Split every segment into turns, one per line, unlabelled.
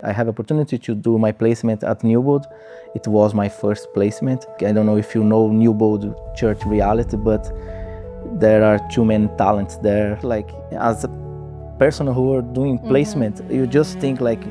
I have opportunity to do my placement at Newbold. It was my first placement. I don't know if you know Newbold church reality, but there are too many talents there. Like as a person who are doing placement, you just think like,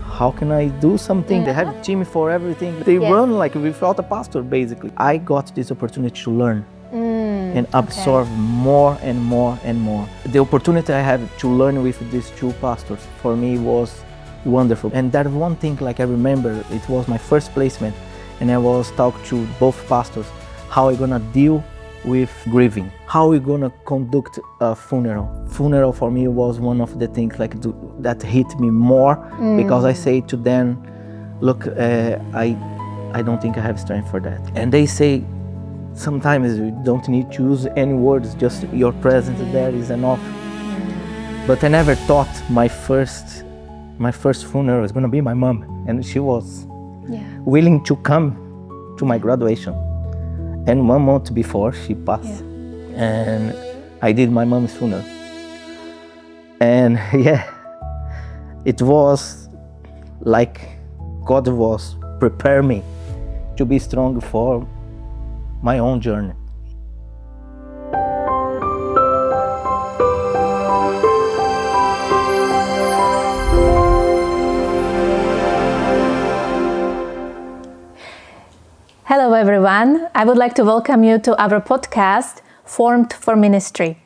how can I do something? They have a team for everything. They run like without a pastor, basically. I got this opportunity to learn and absorb more and more and more. The opportunity I had to learn with these two pastors for me was wonderful. And that one thing, like I remember, it was my first placement, and I was talking to both pastors, how I gonna deal with grieving, how we gonna conduct a funeral. Funeral for me was one of the things like that hit me more, because I say to them, look, I don't think I have strength for that. And they say, sometimes you don't need to use any words, just your presence there is enough. But I never thought my first funeral is gonna be my mom, and she was willing to come to my graduation. And 1 month before she passed, and I did my mom's funeral. And it was like God was preparing me to be strong for my own journey.
Hello everyone, I would like to welcome you to our podcast, Formed for Ministry.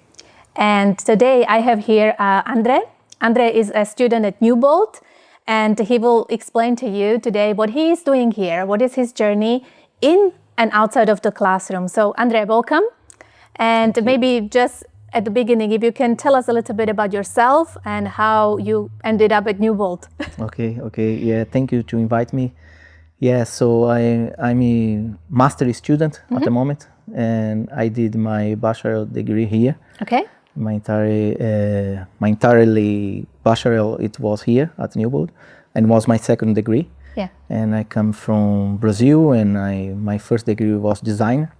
And today I have here Andre. Andre is a student at Newbold, and he will explain to you today what he is doing here, what is his journey in and outside of the classroom. So Andre, welcome. And maybe just at the beginning, if you can tell us a little bit about yourself and how you ended up at Newbold.
Okay, yeah, thank you to invite me. Yeah, so I'm a master's student at the moment, and I did my bachelor degree here.
Okay.
My entirely bachelor, it was here at Newbold, and was my second degree.
Yeah.
And I come from Brazil, and my first degree was design,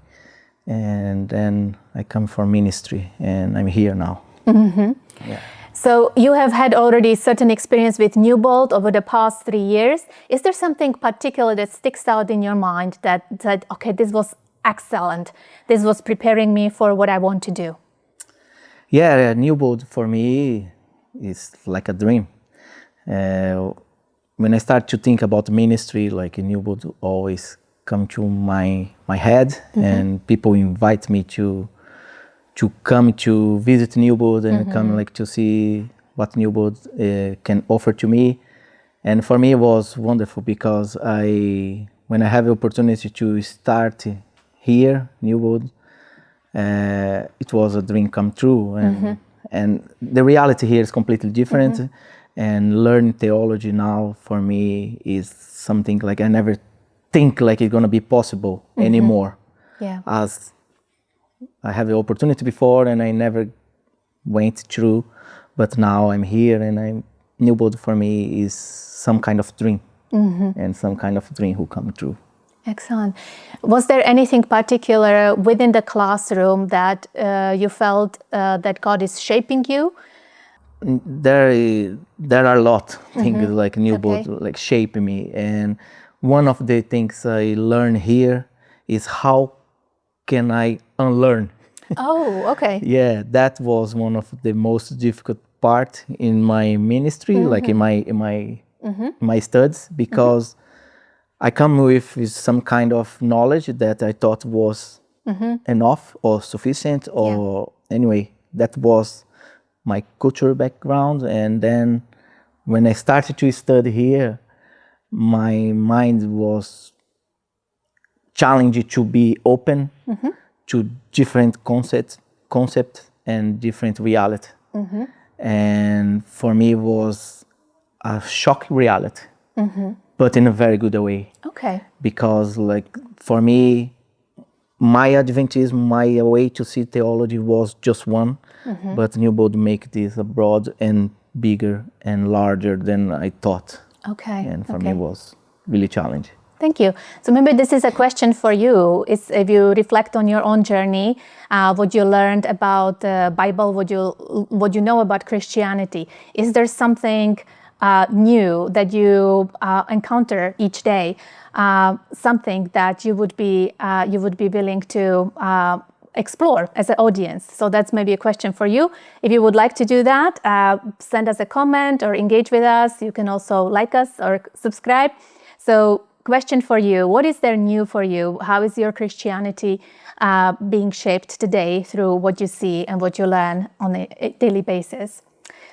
and then I come from ministry, and I'm here now. Yeah.
So you have had already certain experience with Newbold over the past 3 years. Is there something particular that sticks out in your mind that said, okay, this was excellent. This was preparing me for what I want to do?
Yeah, Newbold for me is like a dream. When I start to think about ministry, like Newbold always come to my head, and people invite me to come to visit Newbold and come like to see what Newbold can offer to me. And for me it was wonderful, because when I have the opportunity to start here, Newbold, it was a dream come true. And the reality here is completely different. And learning theology now for me is something like I never think like it's gonna be possible anymore.
Yeah.
As I have the opportunity before, and I never went through, but now I'm here, and Newbold for me is some kind of dream, and some kind of dream who come true.
Excellent. Was there anything particular within the classroom that you felt that God is shaping you?
There are a lot of things like Newbold like shaping me, and one of the things I learned here is how can I unlearn?
Oh, okay.
Yeah, that was one of the most difficult part in my ministry, like in my studies, because I come with some kind of knowledge that I thought was enough or sufficient, or anyway, that was my cultural background. And then when I started to study here, my mind was challenged to be open to different concepts and different reality. And for me it was a shock reality, but in a very good way.
Okay.
Because like for me, my Adventism, my way to see theology was just one, but Newbold make this broad and bigger and larger than I thought.
Okay.
And for me it was really challenging.
Thank you. So maybe this is a question for you. It's if you reflect on your own journey, what you learned about the Bible, what you know about Christianity. Is there something new that you encounter each day, something that you would be willing to explore as an audience? So that's maybe a question for you. If you would like to do that, send us a comment or engage with us. You can also like us or subscribe. So question for you, what is there new for you? How is your Christianity being shaped today through what you see and what you learn on a daily basis?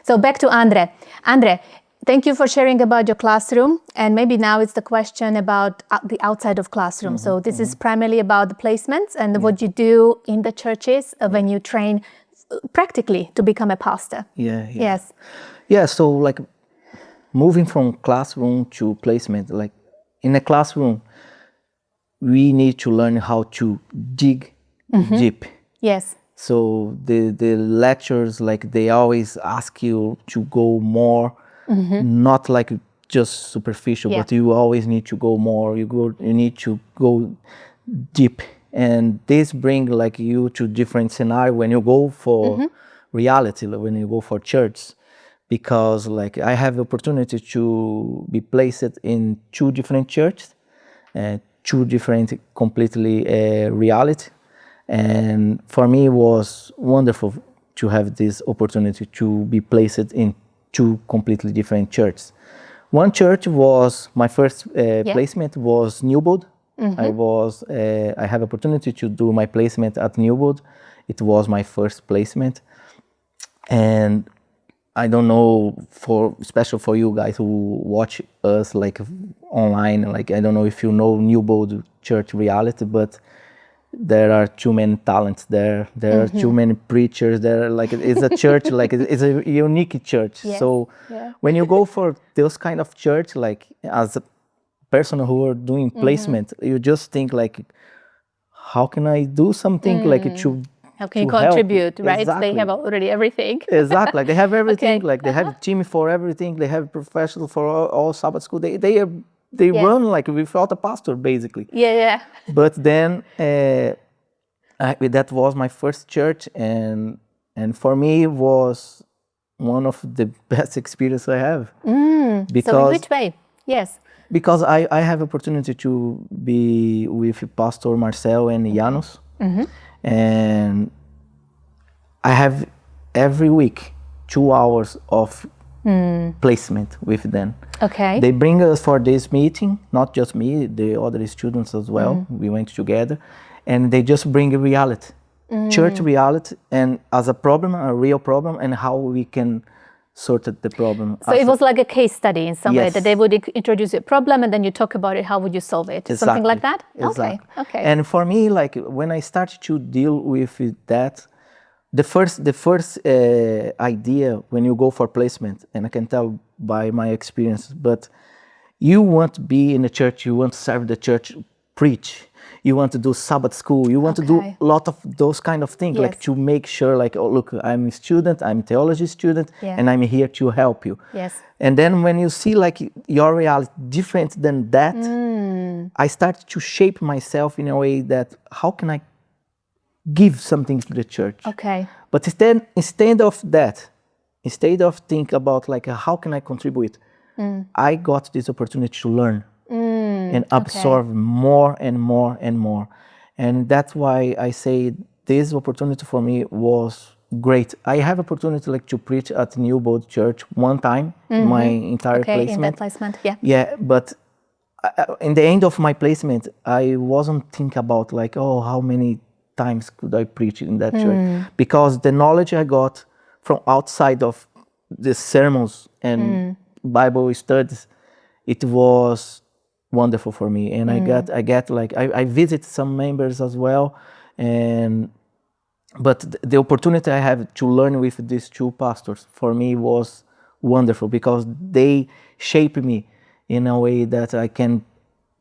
So back to Andre. Andre, thank you for sharing about your classroom. And maybe now it's the question about the outside of classroom. So this is primarily about the placements and what you do in the churches when you train practically to become a pastor. Yes.
Yeah, so like moving from classroom to placement, like in a classroom, we need to learn how to dig deep.
Yes.
So the lectures, like they always ask you to go more, not like just superficial, but you always need to go more. You need to go deep, and this bring like you to different scenario when you go for reality, like when you go for church, because like I have the opportunity to be placed in two different churches, two different completely reality. And for me, it was wonderful to have this opportunity to be placed in two completely different churches. One church was my first placement was Newbold. I have opportunity to do my placement at Newbold. It was my first placement, and I don't know, especially for you guys who watch us like online, like I don't know if you know Newbold Church reality, but there are too many talents there. There are too many preachers there. Like it's a church, like it's a unique church.
Yes.
So when you go for those kind of church, like as a person who are doing placement, you just think like, how can I do something like to
how can you
help?
contribute, right?
Exactly.
They have already everything.
Exactly. Like they have everything.
Okay.
Like they have a team for everything. They have professional for all Sabbath school. They run like without a pastor, basically.
Yeah.
But then that was my first church, and for me it was one of the best experience I have. Because,
so in which way? Yes.
Because I have opportunity to be with Pastor Marcel and Janos, and I have every week 2 hours of placement with them.
Okay.
They bring us for this meeting, not just me, the other students as well. We went together, and they just bring a reality, church reality, and as a problem, a real problem, and how we can sort the problem.
So it was like a case study in some way,
Yes.
that they would introduce a problem and then you talk about it, how would you solve it?
Exactly.
Something like that?
Exactly.
Okay.
And for me, like when I started to deal with that, the first idea when you go for placement, and I can tell by my experience, but you want to be in the church, you want to serve the church, preach, you want to do Sabbath school, you want to do a lot of those kind of things, like to make sure like, oh look, I'm a student, I'm a theology student, and I'm here to help you.
Yes.
And then when you see like your reality different than that, I started to shape myself in a way that how can I give something to the church?
Okay.
But instead of that, instead of think about like how can I contribute, I got this opportunity to learn and absorb more and more and more. And that's why I say this opportunity for me was great. I have opportunity like to preach at Newbold Church one time, my entire placement.
In that placement, yeah.
Yeah, but in the end of my placement, I wasn't thinking about like, oh, how many times could I preach in that church? Because the knowledge I got from outside of the sermons and Bible studies, it was wonderful for me. And I get like I visit some members as well, but the opportunity I have to learn with these two pastors for me was wonderful because they shape me in a way that I can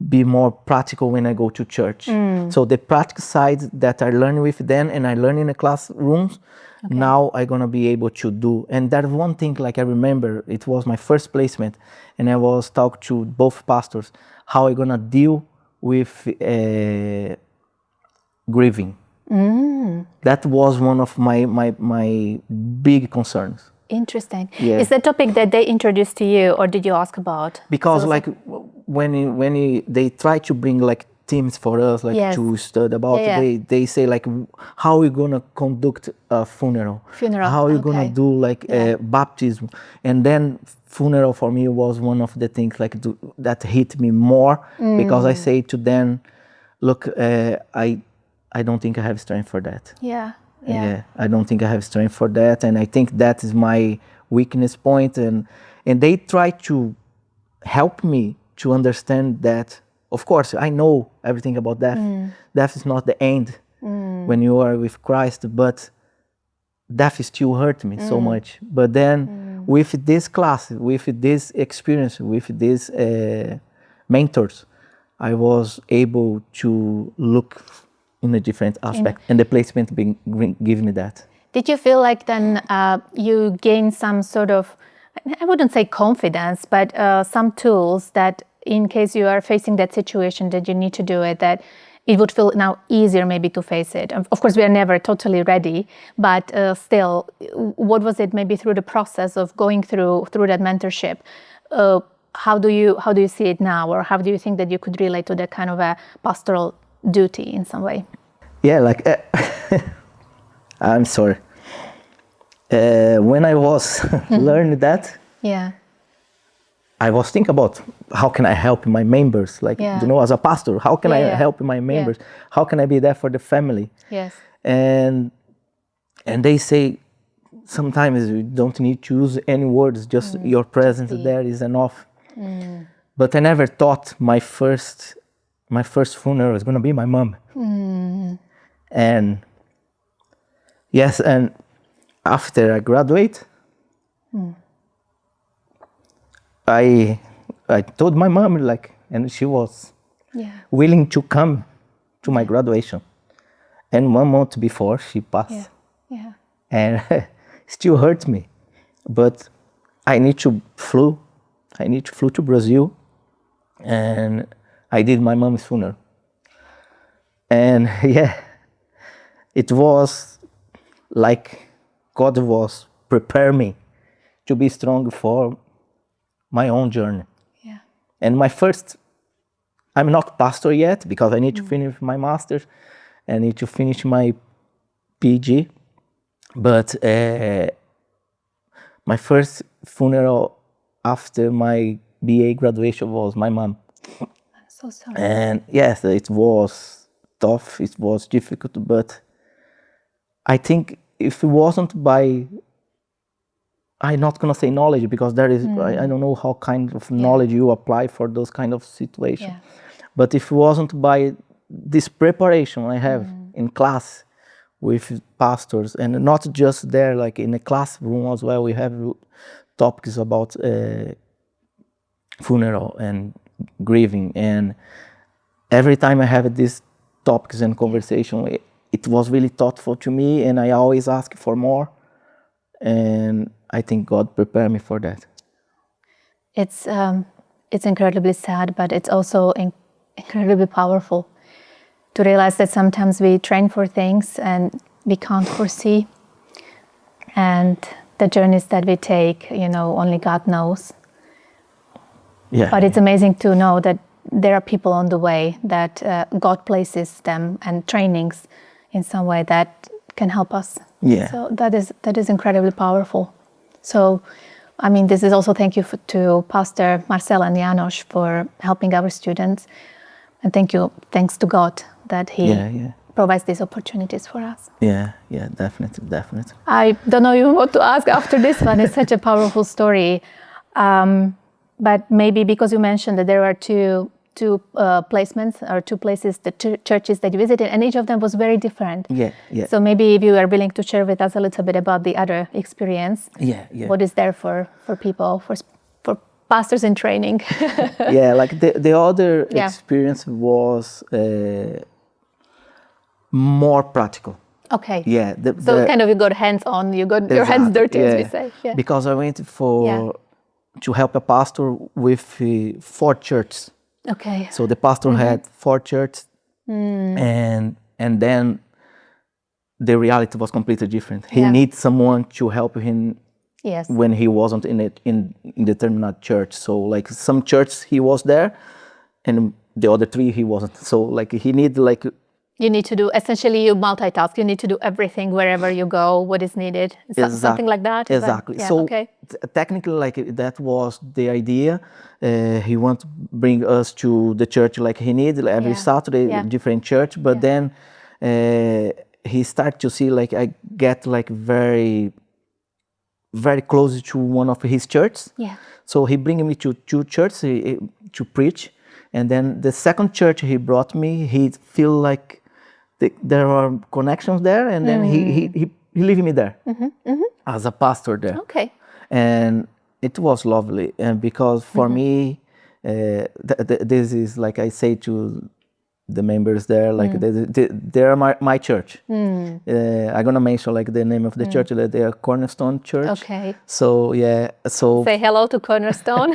be more practical when I go to church. So the practical side that I learn with them and I learn in the classrooms, now I'm gonna be able to do. And that one thing, like I remember, it was my first placement, and I was talking to both pastors how I'm gonna deal with grieving. That was one of my big concerns.
Interesting.
Yeah.
Is that topic that they introduced to you, or did you ask about?
Because like they try to bring like teams for us, like
Yes.
to study about,
Yeah, yeah.
they say like how we gonna conduct a funeral, how you gonna
okay.
do like baptism, and then funeral for me was one of the things like that hit me more because I say to them, look, I don't think I have strength for that.
Yeah.
I don't think I have strength for that, and I think that is my weakness point, and they try to help me to understand that, of course, I know everything about death. Death is not the end when you are with Christ, but death still hurt me so much. But then with this class, with this experience, with these mentors, I was able to look in a different aspect, and the placement give me that.
Did you feel like then you gained some sort of, I wouldn't say confidence, but some tools that in case you are facing that situation that you need to do it, that it would feel now easier maybe to face it? Of course, we are never totally ready, but still, what was it maybe through the process of going through that mentorship? How do you see it now, or how do you think that you could relate to that kind of a pastoral duty in some way?
Yeah, like I'm sorry. When I was learning that, I was thinking about how can I help my members, like you know, as a pastor, how can I help my members? How can I be there for the family?
Yes.
And they say sometimes you don't need to use any words, just your presence there is enough. But I never thought my first funeral is gonna be my mom. And yes, and after I graduate, I told my mom, like, and she was willing to come to my graduation. And 1 month before she passed, and still hurt me. But I need to flew to Brazil, and I did my mom's funeral. And it was like God was preparing me to be strong for my own journey. And I'm not pastor yet because I need to finish my master's. I need to finish my PG. But my first funeral after my BA graduation was my mom.
I'm so sorry.
And yes, it was tough, it was difficult, but I think if it wasn't by, I'm not gonna say knowledge because there is, I don't know how kind of knowledge you apply for those kind of situations. But if it wasn't by this preparation I have in class with pastors, and not just there, like in a classroom as well, we have topics about funeral and grieving, and every time I have these topics and conversation, it was really thoughtful to me, and I always ask for more, and I think God prepared me for that.
It's incredibly sad, but it's also incredibly powerful to realize that sometimes we train for things and we can't foresee, and the journeys that we take, only God knows. But it's amazing to know that there are people on the way that God places them, and trainings in some way that can help us. So that is incredibly powerful. So, I mean, this is also thank you to Pastor Marcel and Janos for helping our students, and thanks to God that He provides these opportunities for us.
Yeah, definitely.
I don't know even what to ask after this one. It's such a powerful story. But maybe because you mentioned that there are two placements or two places, the churches that you visited, and each of them was very different. So maybe if you are willing to share with us a little bit about the other experience. What is there for people, for pastors in training?
Like the other experience was more practical.
Okay.
So
kind of you got hands-on, you got your hands dirty, as we say.
Because I went to help a pastor with 4 churches.
Okay.
So the pastor had 4 churches, and then the reality was completely different. He needs someone to help him
Yes.
when he wasn't in determinate church. So like some churches he was there, and the other 3 he wasn't. So like he need like.
You need to do, essentially you multitask. You need to do everything wherever you go, what is needed. Something like that?
Exactly.
Yeah,
so
okay.
Technically, like that was the idea. He want to bring us to the church like he need every Saturday, different church. But then he start to see like I get like very, very close to one of his churches.
Yeah.
So he bring me to 2 churches to preach. And then the second church he brought me, he feel like there are connections there, and then he leave me there as a pastor there.
Okay.
And it was lovely, and because for me, this is like I say to the members there, like they are my church. I'm gonna mention like the name of the church, that they are Cornerstone Church.
Okay.
So yeah, so
say hello to Cornerstone.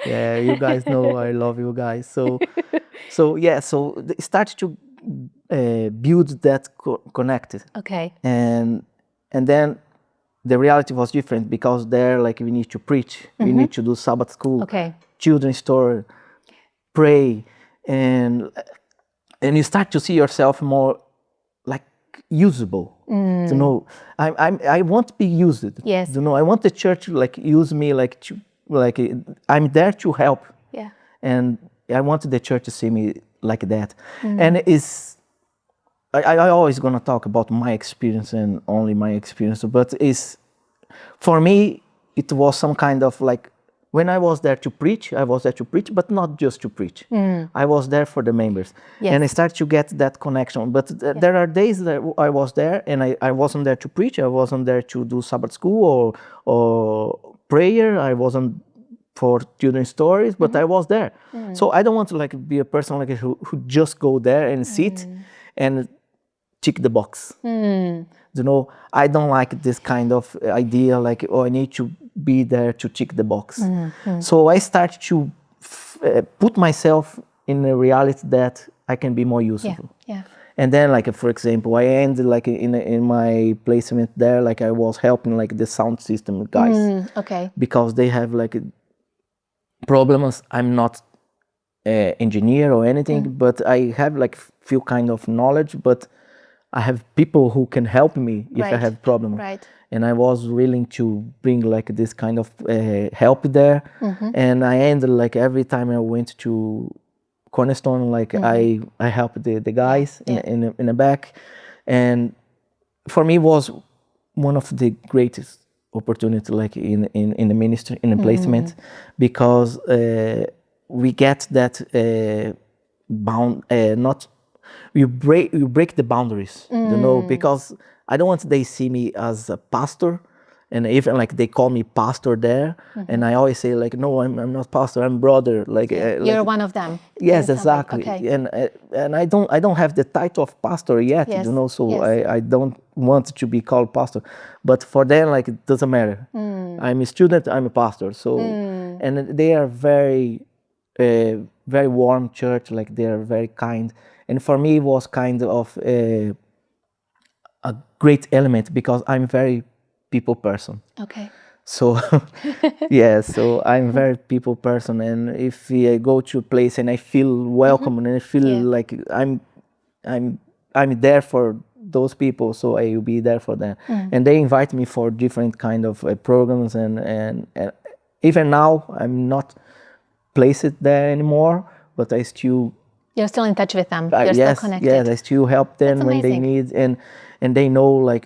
yeah, you guys know I love you guys. So yeah, so they start to build that connected.
Okay.
And then the reality was different, because there like we need to preach, we need to do Sabbath school,
Okay.
children's story, pray, and you start to see yourself more like usable. You know, I want to be used.
Yes.
You know, I want the church to like use me like I'm there to help.
Yeah.
And I want the church to see me like that. And I always gonna talk about my experience and only my experience, but for me it was some kind of like, when I was there to preach, but not just to preach. I was there for the members.
Yes.
And I start to get that connection. But there are days that I was there and I wasn't there to preach. I wasn't there to do Sabbath school or prayer. I wasn't for children's stories, but I was there. So I don't want to like be a person like who just go there and sit and tick the box. You know, I don't like this kind of idea like, oh, I need to be there to tick the box. So I start to put myself in a reality that I can be more useful.
Yeah.
And then like, for example, I ended like in my placement there, like I was helping like the sound system guys.
Okay.
Because they have like problems. I'm not engineer or anything, but I have like few kind of knowledge, but I have people who can help me if I have problem.
Right.
And I was willing to bring like this kind of help there. And I ended like every time I went to Cornerstone, like I helped the guys in the back. And for me was one of the greatest opportunity like in the ministry, in the placement, because we get that you break the boundaries, you know, because I don't want they see me as a pastor, and even like they call me pastor there, and I always say like, no, I'm not pastor, I'm brother. Like
you're one of them.
Yes, exactly.
Okay.
And I don't have the title of pastor yet, you know, so I don't want to be called pastor, but for them like it doesn't matter. I'm a student, I'm a pastor. So and they are very very warm church, like they are very kind. And for me, it was kind of a great element, because I'm very people person.
Okay.
So, yeah, so I'm very people person. And if I go to a place and I feel welcome and I feel like I'm there for those people, so I will be there for them. And they invite me for different kind of programs. And even now, I'm not placed there anymore, but I still...
You're still in touch with them. You're still connected.
Yes, I still help them when they need, and they know like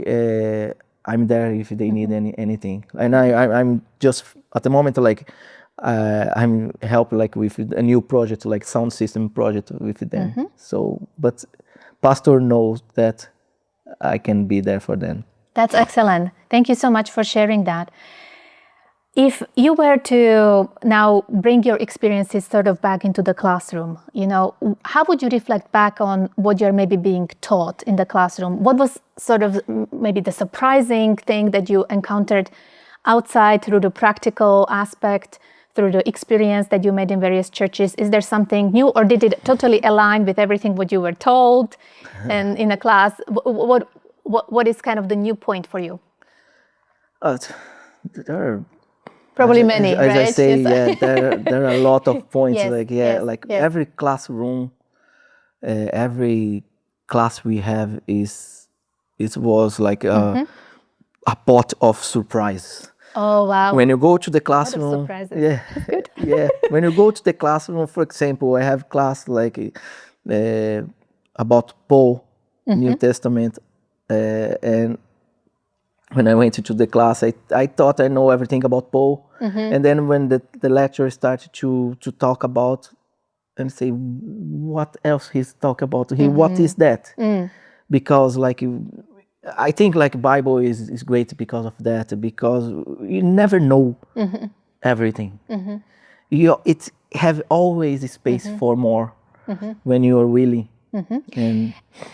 I'm there if they need anything. And I'm just at the moment like I'm helping like with a new project, like sound system project with them. So, but pastor knows that I can be there for them.
That's excellent. Thank you so much for sharing that. If you were to now bring your experiences sort of back into the classroom, you know, how would you reflect back on what you're maybe being taught in the classroom? What was sort of maybe the surprising thing that you encountered outside through the practical aspect, through the experience that you made in various churches? Is there something new, or did it totally align with everything what you were told and in a class? What is kind of the new point for you?
There are,
Probably many,
as
right?
I say,
Yes.
there are a lot of points.
Yes,
Like
yes.
every classroom, every class we have it was like a pot of surprise.
Oh, wow.
When you go to the
A lot of
classroom,
surprises.
yeah,
That's good.
yeah. When you go to the classroom, for example, I have class like about Paul, New Testament, and when I went into the class, I thought I know everything about Paul, and then when the lecturer started to talk about and say what else he's talking about, what is that? Because like I think like Bible is great because of that, because you never know everything. It have always space for more when you are willing.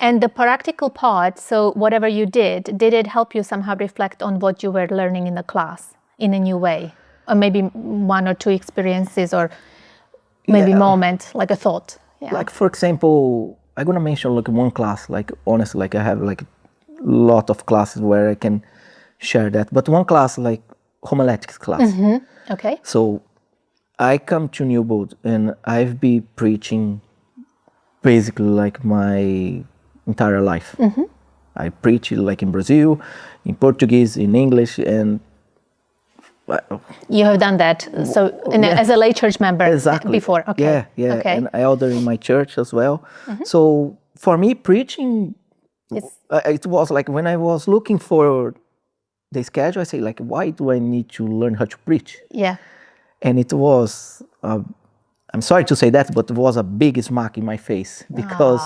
And the practical part, so whatever you did it help you somehow reflect on what you were learning in the class in a new way? Or maybe one or two experiences, or maybe moment, like a thought? Yeah.
Like for example, I'm gonna mention like one class, like honestly, like I have like a lot of classes where I can share that. But one class, like homiletics class.
Okay.
So I come to Newbold and I've been preaching basically like my entire life. I preach like in Brazil, in Portuguese, in English, and
You have done that, so as a lay church member
exactly
before. Okay.
yeah,
Okay.
and I elder in my church as well. So for me, preaching, it was like when I was looking for the schedule, I say like, why do I need to learn how to preach?
Yeah.
And it was, I'm sorry to say that, but it was a big smack in my face, because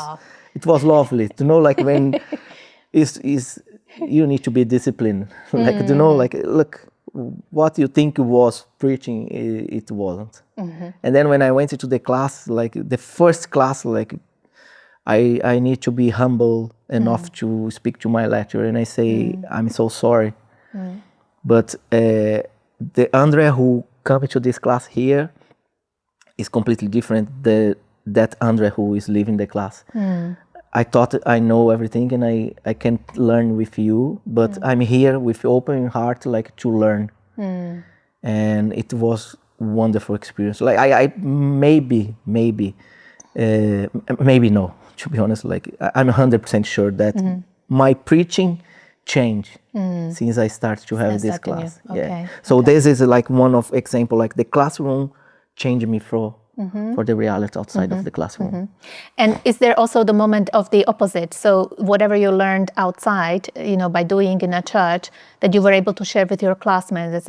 it was lovely to know like when is you need to be disciplined, like to know like, look, what you think was preaching, it wasn't. And then when I went into the class, like the first class, like I need to be humble enough to speak to my lecturer, and I say, I'm so sorry, but the Andre who come to this class here is completely different that Andre who is leaving the class. I thought I know everything and I can learn with you, but I'm here with open heart, like to learn. And it was wonderful experience. Like I maybe no, to be honest, like I'm 100% sure that my preaching changed since I started to have this class. Yeah. So this is like one of example, like the classroom changed me for the reality outside of the classroom.
And is there also the moment of the opposite? So whatever you learned outside, by doing in a church, that you were able to share with your classmates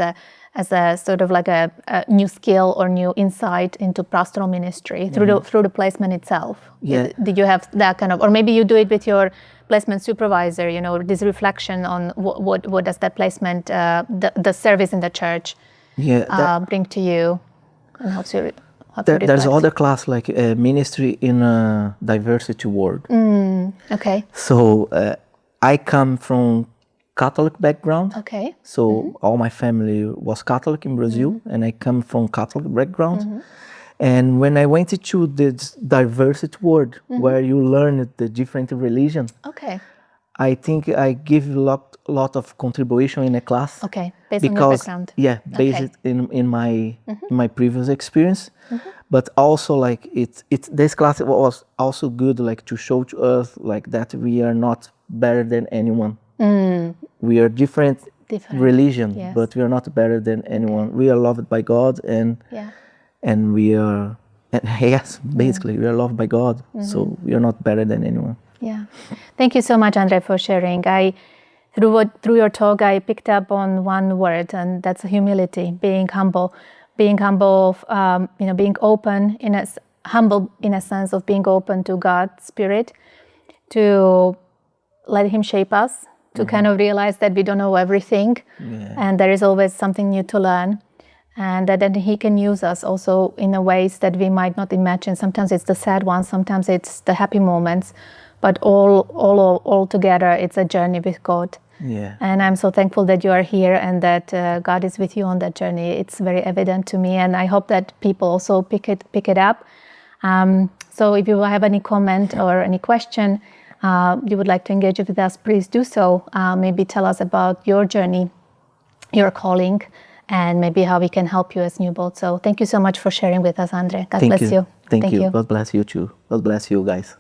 as a sort of like a new skill or new insight into pastoral ministry through the placement itself?
Yeah.
Did you have that kind of, or maybe you do it with your placement supervisor, this reflection on what does that placement, the service in the church bring to you, and helps you
there's other class like ministry in a diversity world.
Okay.
So I come from Catholic background.
Okay.
So all my family was Catholic in Brazil, and I come from Catholic background. And when I went to this diversity world where you learn the different religion,
okay,
I think I give a lot of contribution in a class.
Okay, based on your background.
Yeah, based in my previous experience, but also like this class was also good, like to show to us like that we are not better than anyone. We are different religion,
yes.
but we are not better than anyone. We are loved by God, and we are, yes, basically we are loved by God, so we are not better than anyone.
Yeah, thank you so much, Andre, for sharing. Through your talk, I picked up on one word, and that's humility. Being humble, being open humble in a sense of being open to God's Spirit, to let Him shape us, to kind of realize that we don't know everything, and there is always something new to learn, and that then He can use us also in a ways that we might not imagine. Sometimes it's the sad ones, sometimes it's the happy moments, but all together, it's a journey with God.
Yeah.
And I'm so thankful that you are here and that God is with you on that journey. It's very evident to me, and I hope that people also pick it up. So if you have any comment or any question you would like to engage with us, please do so. Maybe tell us about your journey your calling and maybe how we can help you as Newbold. So thank you so much for sharing with us, Andre. God bless you.
Thank you. God bless you too. God bless you guys.